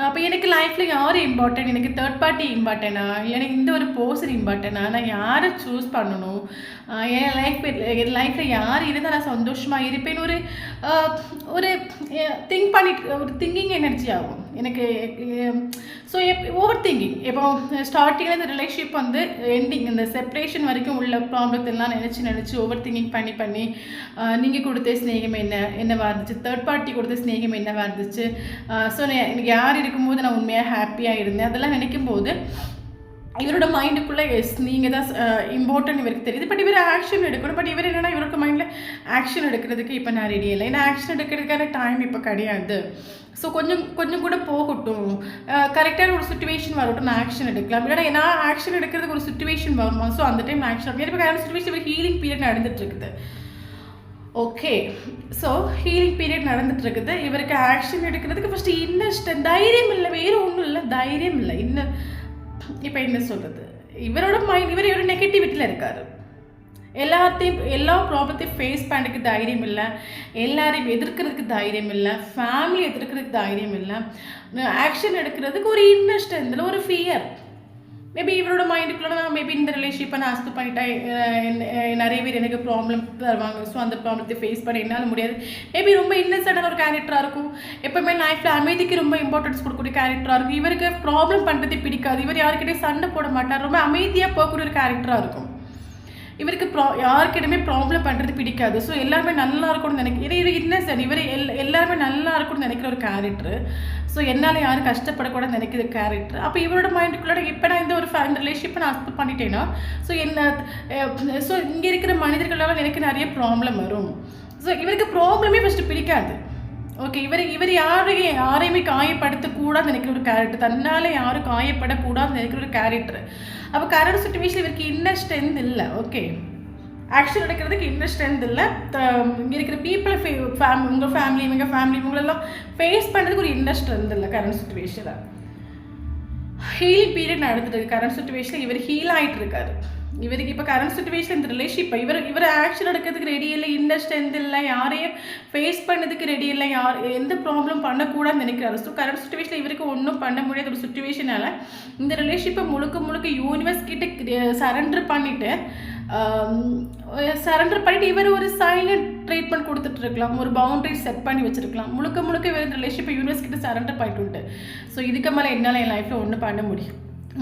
அப்போ எனக்கு லைஃப்பில் யார் இம்பார்ட்டன்ட், எனக்கு தேர்ட் பார்ட்டி இம்பார்ட்டனா, எனக்கு இந்த ஒரு பர்சன் இம்பார்ட்டனா, நான் யாரை சூஸ் பண்ணணும், என் லைஃப்பில் யார் இருந்தால் நான் சந்தோஷமாக இருப்பேன்னு ஒரு திங்கிங் எனர்ஜி ஆகும் எனக்கு. ஸோ ஓவர் திங்கிங் இப்போ ஸ்டார்டிங்கில் இந்த ரிலேஷன்ஷிப் வந்து எண்டிங் இந்த செப்பரேஷன் வரைக்கும் உள்ள ப்ராப்ளத்தெல்லாம் நினச்சி ஓவர் திங்கிங் பண்ணி நீங்கள் கொடுத்த ஸ்நேகம் என்னவாக இருந்துச்சு, தேர்ட் பார்ட்டி கொடுத்த ஸ்நேகம் என்னவாக இருந்துச்சு, ஸோ எனக்கு யார் இருக்கும்போது நான் உண்மையாக ஹாப்பியாக இருந்தேன், அதெல்லாம் நினைக்கும் போது இவரோட மைண்டுக்குள்ளே எஸ் நீங்கள் தான் இம்பார்ட்டன்ட் இவருக்கு தெரியுது. பட் இவர் ஆக்ஷன் எடுக்கணும். பட் இவர் என்னென்னா இவரோட மைண்டில் ஆக்ஷன் எடுக்கிறதுக்கு இப்போ நான் ரெடி இல்லை. ஏன்னா ஆக்ஷன் எடுக்கிறதுக்கான டைம் இப்போ கிடையாது. ஸோ கொஞ்சம் கூட போகட்டும், கரெக்டான ஒரு சுச்சுவேஷன் வரட்டும், நான் ஆக்ஷன் எடுக்கலாம். இல்லைனா நான் ஆக்ஷன் எடுக்கிறதுக்கு ஒரு சுச்சுவேஷன் வருமா, ஸோ அந்த டைம் ஆக்ஷன் இப்போ கரெக்டான சுச்சுவேஷன் இவர் ஹீலிங் பீரியட் நடந்துகிட்ருக்குது. ஓகே. ஸோ ஹீலிங் பீரியட் நடந்துகிட்ருக்குது. இவருக்கு ஆக்ஷன் எடுக்கிறதுக்கு ஃபஸ்ட்டு இன்னும் தைரியம் இல்லை, வேறு ஒன்றும் இல்லை, தைரியம் இல்லை. இன்னும் இப்போ என்ன சொல்கிறது, இவரோட மைண்ட் இவர் நெகட்டிவிட்டியில் இருக்கார். எல்லா ப்ராப்ளத்தையும் ஃபேஸ் பண்ணுறதுக்கு தைரியம் இல்லை, எல்லாரையும் எதிர்க்கிறதுக்கு தைரியம் இல்லை, ஃபேமிலி எதிர்க்கிறதுக்கு தைரியம் இல்லை, ஆக்ஷன் எடுக்கிறதுக்கு ஒரு இன்ட்ரெஸ்ட் இருந்ததில் ஒரு ஃபியர். மேபி இவரோட மைண்டுக்குள்ள நான் மேபி இந்த ரிலேஷன்ஷிப்பை நான் அஸ்து பண்ணிட்டேன், நிறைய பேர் எனக்கு ப்ராப்ளம் தருவாங்க, ஸோ அந்த ப்ராப்ளத்தை ஃபேஸ் பண்ண என்னால் முடியாது. மேபி ரொம்ப இன்னசென்டான ஒரு கேரக்டராக இருக்கும், எப்பவுமே லைஃப்பில் அமைதிக்கு ரொம்ப இம்பார்ட்டன்ஸ் கொடுக்கக்கூடிய கேரக்டராக இருக்கும். இவருக்கு ப்ராப்ளம் பண்ணுறது பிடிக்காது, இவர் யாருக்கிட்டையும் சண்டை போட மாட்டார், ரொம்ப அமைதியாக போகக்கூடிய ஒரு கேரக்டராக இருக்கும். இவருக்கு யாருக்கிடமே ப்ராப்ளம் பண்ணுறது பிடிக்காது. ஸோ எல்லாருமே நல்லா இருக்கும்னு நினைக்கிறேன். இவர் இன்னசென்ட், இவர் எல்லாருமே நல்லா இருக்கும்னு நினைக்கிற ஒரு கேரக்டர். ஸோ என்னால் யாரும் கஷ்டப்படக்கூடாது நினைக்கிற கேரக்டர். அப்போ இவரோட மைண்டுக்குள்ளே இப்போ நான் இந்த ஒரு ரிலேஷன்ஷிப்பை நான் அக்செப்ட் பண்ணிட்டேன்னா ஸோ இங்கே இருக்கிற மனிதர்களால் எனக்கு நிறைய ப்ராப்ளம் வரும். ஸோ இவருக்கு ப்ராப்ளமே ஃபஸ்ட்டு பிடிக்காது. ஓகே, இவர் யாரையுமே காயப்படுத்தக்கூடாது நினைக்கிற ஒரு கேரக்டர், தன்னால் யாரும் காயப்படக்கூடாது நினைக்கிற ஒரு கேரக்டர். அப்போ கரண்ட் சுச்சுவேஷன் இவருக்கு இன்னர் ஸ்ட்ரென்த் இல்லை. ஓகே, ஆக்ஷன் எடுக்கிறதுக்கு இன்னர் ஸ்ட்ரென்த் இல்லை. இங்கே இருக்கிற பீப்புளை உங்கள் ஃபேமிலி இவங்களெல்லாம் ஃபேஸ் பண்ணுறதுக்கு ஒரு இன்னர் ஸ்ட்ரென்த் இல்லை கரண்ட் சுச்சுவேஷனில். ஹீலிங் பீரியட் நடந்துட்டு இருக்கு கரண்ட் சுச்சுவேஷனில். இவர் ஹீல் ஆகிட்டு இருக்காரு. இவருக்கு இப்போ கரண்ட் சுச்சுவேஷன் இந்த ரிலேஷன்ஷிப் இவர் ஆக்ஷன் எடுக்கிறதுக்கு ரெடி இல்லை, இன்னர் ஸ்ட்ரென்த் இல்லை, யாரையும் ஃபேஸ் பண்ணதுக்கு ரெடி இல்லை, எந்த ப்ராப்ளம் பண்ணக்கூடாதுன்னு நினைக்கிறாரு. ஸோ கரண்ட் சுச்சுவேஷனில் இவருக்கு ஒன்றும் பண்ண முடியாத ஒரு சுச்சுவேஷனால் இந்த ரிலேஷன்ஷிப்பை முழுக்க யூனிவர்ஸ் கிட்ட சரண்டர் பண்ணிவிட்டு இவர் ஒரு சைலண்ட் ட்ரீட்மெண்ட் கொடுத்துட்டு இருக்கலாம், ஒரு பவுண்டரி செட் பண்ணி வச்சுருக்கலாம். முழுக்க இவர் இந்த ரிலேஷன்ஷிப்பை யூனிவர்ஸ் கிட்ட சரண்டர் பண்ணிட்டு உண்டு. ஸோ இதுக்கு மேலே என்னால் என் லைஃப்பில் ஒன்றும் பண்ண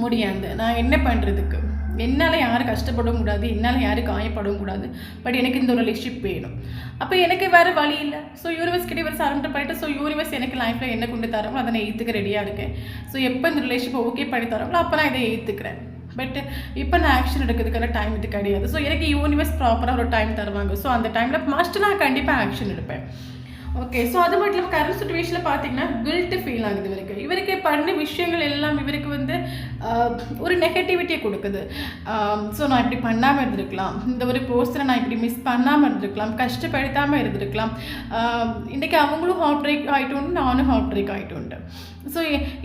முடியாது. நான் என்ன பண்ணுறதுக்கு, என்னால் யாரும் கஷ்டப்படவும் கூடாது, என்னால் யாரும் காயப்படவும் கூடாது, பட் எனக்கு இந்த ஒரு ரிலேஷன்ஷிப் வேணும். அப்போ எனக்கு வேறு வழி இல்லை. ஸோ யூனிவர்ஸ் கிட்டே இவர் சரண்டர் பண்ணிட்டு, ஸோ யூனிவர்ஸ் எனக்கு லைஃப்பில் என்ன கொண்டு தராங்களோ அதை நான் ஏற்றுக்க ரெடியாக இருக்கேன். ஸோ எப்போ இந்த ரிலேஷன்ஷிப்பை ஓகே பண்ணி தராங்களோ அப்போ நான் இதை ஏற்றுக்கிறேன். பட் இப்போ நான் ஆக்ஷன் எடுக்கிறதுக்கான டைம் இது கிடையாது. ஸோ எனக்கு யூனிவர்ஸ் ப்ராப்பராக ஒரு டைம் தருவாங்க. ஸோ அந்த டைமில் மஸ்ட் நான் கண்டிப்பாக ஆக்ஷன் எடுப்பேன். ஓகே, ஸோ அது மட்டும் இல்லாமல் கரண்ட் சுச்சுவேஷனில் பார்த்தீங்கன்னா கில்ட்டு ஃபீல் ஆகுது இவருக்கு பண்ண விஷயங்கள் எல்லாம் இவருக்கு ஒரு நெகட்டிவிட்டியை கொடுக்குது. ஸோ நான் இப்படி பண்ணாமல் இருந்திருக்கலாம், இந்த ஒரு போஸ்டரை நான் இப்படி மிஸ் பண்ணாமல் இருந்திருக்கலாம், கஷ்டப்படுத்தாமல் இருந்திருக்கலாம். இன்றைக்கி அவங்களும் ஹார்ட் பிரேக் ஆகிட்டு உண்டு, நானும் ஹார்ட் பிரேக் ஆகிட்டு உண்டு. ஸோ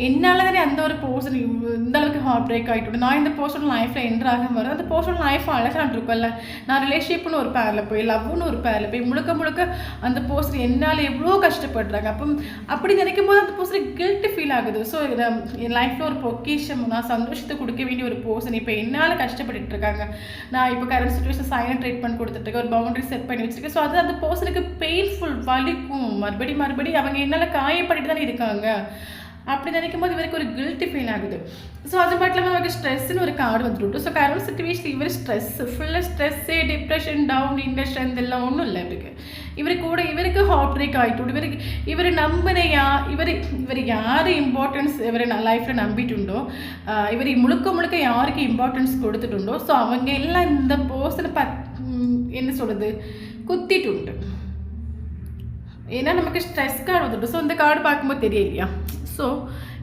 என்னால் தானே அந்த ஒரு போர்ஷன் இந்த அளவுக்கு ஹார்ட் பிரேக் ஆகிட்டு நான் இந்த போர்ஷன் லைஃப்பில் என்ட்ரு ஆகும் வரும். அந்த போர்ஷன் லைஃப் அழகாக இருக்கும்ல, நான் ரிலேஷன்ஷிப்னு ஒரு பேரில் போய் லவ்னு ஒரு பேரில் போய் முழுக்க அந்த போர்ஷன் என்னால் எவ்வளோ கஷ்டப்படுறாங்க. அப்படி நினைக்கும் போது அந்த போர்ஷன் கில்ட்டு ஃபீல் ஆகுது. ஸோ என் லைஃப்பில் ஒரு பொக்கிஷம், நான் சந்தோஷத்தை கொடுக்க வேண்டிய ஒரு போர்ஷன் இப்போ என்னால் கஷ்டப்பட்டு இருக்காங்க. நான் இப்போ கரண்ட் சுச்சுவேஷன் சைலண்ட் ட்ரீட்மெண்ட் கொடுத்துட்டு ஒரு பவுண்டரி செட் பண்ணி வச்சுருக்கேன். ஸோ அது அந்த போர்ஷனுக்கு பெயின்ஃபுல், வலிக்கும், மறுபடி அவங்க என்னால் காயப்பட்டு தானே இருக்காங்க. அப்படி நினைக்கும் போது இவருக்கு ஒரு கில்ட்டி ஃபீல் ஆகுது. ஸோ அது மட்டும் இல்லாமல் அவருக்கு ஸ்ட்ரெஸ்ன்னு ஒரு கார்டு வந்துட்டு. ஸோ கரண்ட் சுச்சுவேஷன் இவர் ஃபுல்லாக ஸ்ட்ரெஸ்ஸு, டிப்ரெஷன், டவுன், இண்டஸ்ட்ரி இதெல்லாம் ஒன்றும் இல்லை இவருக்கு ஹார்ட் பிரேக் ஆகிட்டு இவர் நம்பின இவர் யார் இம்பார்ட்டன்ஸ் இவர் லைஃப்பில் நம்பிட்டுண்டோ, இவர் முழுக்க யாருக்கு இம்பார்ட்டன்ஸ் கொடுத்துட்டுண்டோ, ஸோ அவங்க எல்லாம் இந்த பர்சனை என்ன சொல்கிறது குத்திட்டு உண்டு. ஏன்னா நமக்கு ஸ்ட்ரெஸ் கார்டு வந்துட்டு. ஸோ இந்த கார்டு பார்க்கும்போது தெரியலையா. ஸோ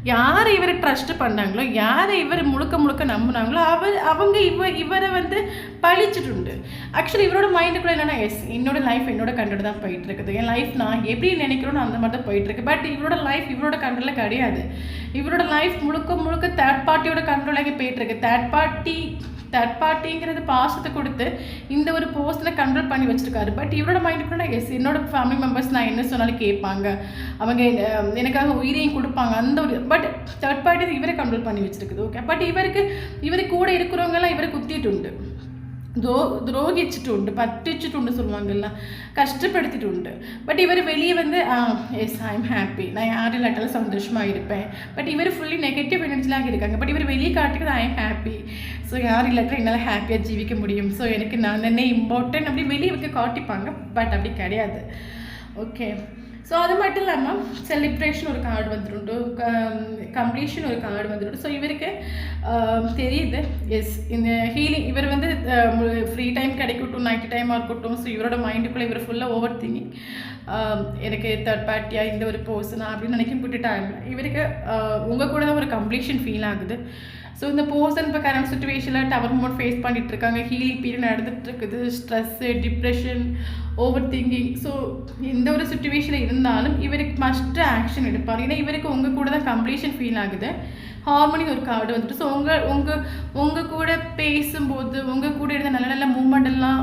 யாரை இவரை ட்ரஸ்ட் பண்ணாங்களோ, யாரை இவர் முழுக்க நம்பினாங்களோ அவங்க இவரை பழிச்சிட்டு. ஆக்சுவலி இவரோட மைண்டுக்குள்ள என்னன்னா, என்னோட லைஃப் என்னோட கண்ட்ரோல் தான் போயிட்டு இருக்குது, என் லைஃப் நான் எப்படி நினைக்கிறோன்னு அந்த மாதிரி தான் போயிட்டு இருக்கு. பட் இவரோட லைஃப் இவரோட கண்ட்ரோலில் கிடையாது. இவரோட லைஃப் முழுக்க தேர்ட் பார்ட்டியோட கண்ட்ரோலாக போயிட்டு இருக்கு. தேர்ட் பார்ட்டிங்கிறது பாசத்தை கொடுத்து இந்த ஒரு போஸ்டனை கண்ட்ரோல் பண்ணி வச்சுருக்காரு. பட் இவரோட மைண்டுக்குள்ள என்னோட ஃபேமிலி மெம்பர்ஸ் நான் என்ன சொன்னாலும் கேட்பாங்க, அவங்க எனக்காக உயிரையும் கொடுப்பாங்க, அந்த ஒரு பட் தேர்ட் பார்ட்டி இவரை கண்ட்ரோல் பண்ணி வச்சுருக்குது. ஓகே, பட் இவருக்கு கூட இருக்கிறவங்கெல்லாம் இவரை குத்திட்டு உண்டு, துரோகிச்சுட்டு பற்றிச்சுட்டு சொல்லுவாங்கல்ல, கஷ்டப்படுத்திட்டு உண்டு. பட் இவர் வெளியே எஸ் ஐ எம் ஹாப்பி, நான் யாரும் இல்லாட்டாலும் சந்தோஷமாக இருப்பேன். பட் இவர் ஃபுல்லி நெகட்டிவ் எனர்ஜிலாக இருக்காங்க. பட் இவர் வெளியே காட்டுறது ஐ எம் ஹாப்பி, ஸோ யாரும் இல்லாட்டா என்னால் ஹாப்பியாக ஜீவிக்க முடியும், ஸோ எனக்கு நான் என்ன இம்பார்ட்டன்ட் அப்படி வெளியே வைக்க காட்டிப்பாங்க. பட் அப்படி கிடையாது. ஓகே, ஸோ அது மட்டும் இல்லாமல் செலிப்ரேஷன் ஒரு கார்டு வந்துட்டு, கம்ப்ளீஷன் ஒரு கார்டு வந்துட்டு. ஸோ இவருக்கு தெரியுது எஸ் இந்த ஹீலிங் இவர் ஃப்ரீ டைம் கிடைக்கட்டும், நைட் டைமாக இருக்கட்டும். ஸோ இவரோட மைண்டுக்குள்ளே இவர் ஃபுல்லாக ஓவர் திங்கிங், எனக்கு தேர்ட் பார்ட்டியாக இந்த ஒரு பர்சனா அப்படின்னு நினைக்கும் விட்டுட்டாங்க. இவருக்கு உங்கள் கூட தான் ஒரு கம்ப்ளீஷன் ஃபீல் ஆகுது. ஸோ இந்த பர்சன் இப்போ கரண்ட் சுச்சுவேஷனில் டவர் மோட் ஃபேஸ் பண்ணிகிட்டு இருக்காங்க, ஹீலிங் பீரியட் நடந்துகிட்டு இருக்குது, stress, depression, over thinking. So எந்த ஒரு சுச்சுவேஷனில் இருந்தாலும் இவருக்கு மஸ்ட் ஆக்ஷன் எடுப்பார். ஏன்னா இவருக்கு உங்கள் கூட தான் கம்ப்ளீஷன் ஃபீல் ஆகுது. ஹார்மோனி ஒரு கார்டு வந்துட்டு. ஸோ உங்கள் கூட பேசும்போது, உங்கள் கூட இருந்த நல்ல மூமெண்ட் எல்லாம்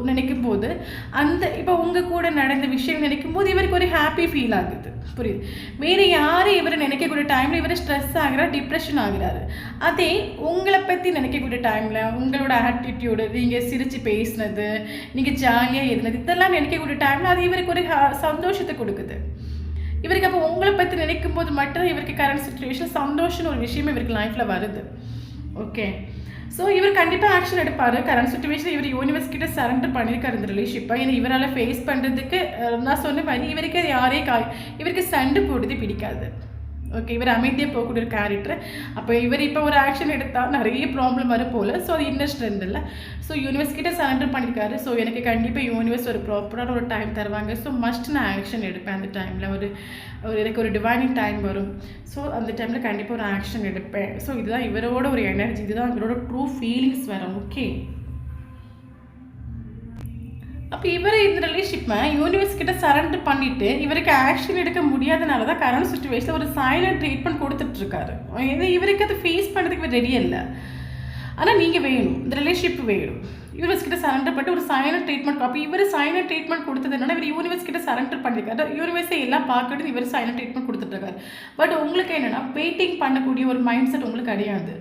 நினைக்கும் போது, அந்த இப்போ உங்கள் கூட நடந்த விஷயம் நினைக்கும் போது இவருக்கு ஒரு ஹாப்பி ஃபீல் ஆகுது. புரியுது. வேறு யாரும் இவரை நினைக்கக்கூடிய டைமில் இவர் ஸ்ட்ரெஸ் ஆகிறார், டிப்ரெஷன் ஆகிறாரு. அதே உங்களை பற்றி நினைக்கக்கூடிய டைமில் உங்களோட ஆட்டிடியூடு, நீங்கள் சிரித்து பேசினது, நீங்கள் ஜாலியாக இருந்தது, இதெல்லாம் நினைக்கக்கூடிய டைமில் அது இவருக்கு ஒரு சந்தோஷத்தை கொடுக்குது. இவருக்கு அப்போ உங்களை பற்றி நினைக்கும் போது மட்டும் இவருக்கு கரண்ட் சுச்சுவேஷன் சந்தோஷம்னு ஒரு விஷயமே இவருக்கு லைஃப்பில் வருது. ஓகே, ஸோ இவர் கண்டிப்பாக ஆக்ஷன் எடுப்பார். கரண்ட் சுச்சுவேஷன் இவர் யூனிவர்ஸ் கிட்ட சரண்டர் பண்ணியிருக்காரு இந்த ரிலேஷன்ஷிப்பை. ஏன்னா இவரால் ஃபேஸ் பண்ணுறதுக்கு நான் சொன்ன மாதிரி இவருக்கு இவருக்கு சண்டை போடுறது பிடிக்காது. ஓகே, இவர் அமைதியாக போகக்கூடிய ஒரு கேரக்டர். அப்போ இவர் இப்போ ஒரு ஆக்ஷன் எடுத்தால் நிறைய ப்ராப்ளம் வரும் போல். ஸோ அது இன்னர் ஸ்ட்ரென்த் இல்லை. ஸோ யூனிவர்ஸ் கிட்ட சரண்டர் பண்ணியிருக்காரு. ஸோ எனக்கு கண்டிப்பாக யூனிவர்ஸ் ஒரு ப்ராப்பரான ஒரு டைம் தருவாங்க. ஸோ மஸ்ட் நான் ஆக்ஷன் எடுப்பேன் அந்த டைமில். எனக்கு ஒரு டிவைனிங் டைம் வரும். ஸோ அந்த டைமில் கண்டிப்பாக ஒரு ஆக்ஷன் எடுப்பேன். ஸோ இதுதான் இவரோட ஒரு எனர்ஜி, இதுதான் இவரோட ட்ரூ ஃபீலிங்ஸ் வரும். ஓகே, அப்போ இவர் இந்த ரிலேஷன்ஷிப்பை யூனிவர்ஸ் கிட்ட சரண்டர் பண்ணிவிட்டு இவருக்கு ஆக்ஷன் எடுக்க முடியாதனால தான் கரண்ட் சுச்சுவேஷனில் ஒரு சைலண்ட் ட்ரீட்மெண்ட் கொடுத்துட்ருக்காரு. இவருக்கு அது ஃபேஸ் பண்ணுறதுக்கு இவர் ரெடி இல்லை. ஆனால் நீங்கள் வேணும், இந்த ரிலேஷன்ஷிப் வேணும். யூனிவர்ஸ் கிட்ட சரண்டர் பண்ணிட்டு ஒரு சைலண்ட் ட்ரீட்மெண்ட். அப்போ இவர் சைலண்ட் ட்ரீட்மெண்ட் கொடுத்தது என்னன்னா, இவர் யூனிவர்ஸ் கிட்ட சரண்டர் பண்ணியிருக்காரு. யூனிவர்ஸை எல்லாம் பார்க்கறது இவர் சைலண்ட் ட்ரீட்மெண்ட் கொடுத்துட்ருக்காரு. பட் உங்களுக்கு என்னென்னா வெயிட்டிங் பண்ணக்கூடிய ஒரு மைண்ட் செட் உங்களுக்கு கிடையாது.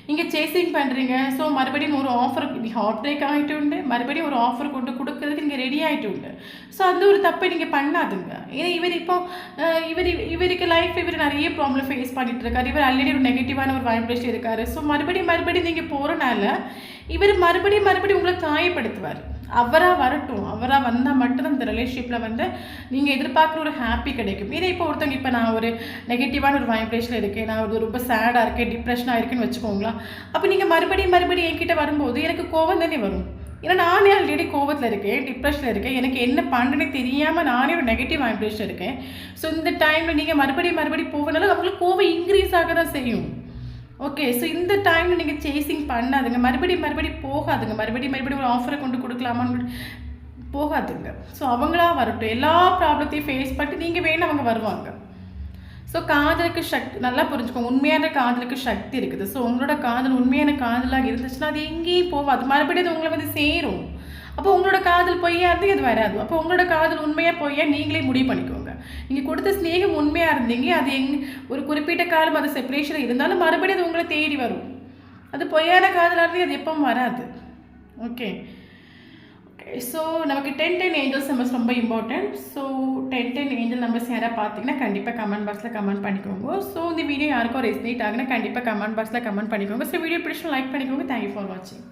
நீங்கள் சேசிங் பண்ணுறீங்க. ஸோ மறுபடியும் ஒரு ஆஃபர் ஹார்ட் பிரேக் ஆகிட்டு உண்டு, மறுபடியும் ஒரு ஆஃபர் கொண்டு கொடுக்கறதுக்கு நீங்கள் ரெடி ஆகிட்டு உண்டு. ஸோ அந்த ஒரு தப்பை நீங்கள் பண்ணாதுங்க. ஏன்னா இவர் இப்போ இவருக்கு லைஃப் இவர் நிறைய ப்ராப்ளம் ஃபேஸ் பண்ணிட்டு இருக்காரு. இவர் ஆல்ரெடி ஒரு நெகட்டிவான ஒரு வைப்ரேஷன் இருக்காரு. ஸோ மறுபடியும் நீங்கள் போகிறனால இவர் மறுபடியும் உங்களை காயப்படுத்துவார். அவராக வரட்டும், அவராக வந்தால் மட்டும்தான் இந்த ரிலேஷன்ஷிப்பில் நீங்கள் எதிர்பார்க்குற ஒரு ஹாப்பி கிடைக்கும். இதே இப்போ ஒருத்தவங்க இப்போ நான் ஒரு நெகட்டிவான ஒரு வைப்ரேஷனில் இருக்கேன், நான் ஒரு ரொம்ப சேடாக இருக்கேன், டிப்ரெஷனாக இருக்குன்னு வச்சுக்கோங்களா. அப்போ நீங்கள் மறுபடியும் என்கிட்ட வரும்போது எனக்கு கோவம் தானே வரும். ஏன்னா நானே ஆல்ரெடி கோவத்தில் இருக்கேன், டிப்ரெஷனில் இருக்கேன், எனக்கு என்ன பண்ணுறேன்னு தெரியாமல் நானே ஒரு நெகட்டிவ் வைப்ரேஷன் இருக்கேன். ஸோ இந்த டைமில் நீங்கள் மறுபடியும் போவனால அவங்களுக்கு கோவம் இன்க்ரீஸ் ஆக தான் செய்யும். ஓகே, ஸோ இந்த டைமில் நீங்கள் சேசிங் பண்ணாதுங்க, மறுபடியும் போகாதுங்க, மறுபடியும் ஒரு ஆஃபரை கொண்டு கொடுக்கலாமான்னு போகாதுங்க. ஸோ அவங்களா வரட்டும், எல்லா ப்ராப்ளத்தையும் ஃபேஸ் பண்ணிட்டு நீங்கள் வேணும் அவங்க வருவாங்க. ஸோ காதலுக்கு சக்தி நல்லா புரிஞ்சுக்கோங்க, உண்மையான காதலுக்கு சக்தி இருக்குது. ஸோ உங்களோட காதல் உண்மையான காதலாக இருந்துச்சுன்னா அது எங்கேயும் போகாது, மறுபடியும் அது உங்களை சேரும். அப்போ உங்களோட காதல் பொய்யா இருந்து அது வராது. அப்போ உங்களோட காதல் உண்மையாக பொய்யா நீங்களே முடிவு பண்ணிக்கோங்க. நீங்கள் கொடுத்த ஸ்நேகம் உண்மையாக இருந்தீங்க, அது ஒரு குறிப்பிட்ட காலம் அது செப்பரேஷன் இருந்தாலும் மறுபடியும் அது உங்களை தேடி வரும். அது பொய்யான காதலாக இருந்து அது எப்பவும் வராது. ஓகே, ஸோ நமக்கு 10 ஏஞ்சல்ஸ் நம்பர்ஸ் ரொம்ப இம்பார்ட்டன்ட். ஸோ 10 ஏஞ்சல் நம்பர்ஸ் யாராவது பார்த்தீங்கன்னா கண்டிப்பாக கமெண்ட் பாக்ஸில் கமெண்ட் பண்ணிக்கோங்க. ஸோ இந்த வீடியோ யாருக்கும் ரெஸ்னேட் ஆகுனா கண்டிப்பாக கமெண்ட் பாக்ஸில் கமெண்ட் பண்ணிக்கோங்க. ஸோ வீடியோ பிடிச்சி லைக் பண்ணிக்கோங்க. தேங்க்யூ ஃபார் வாட்சிங்.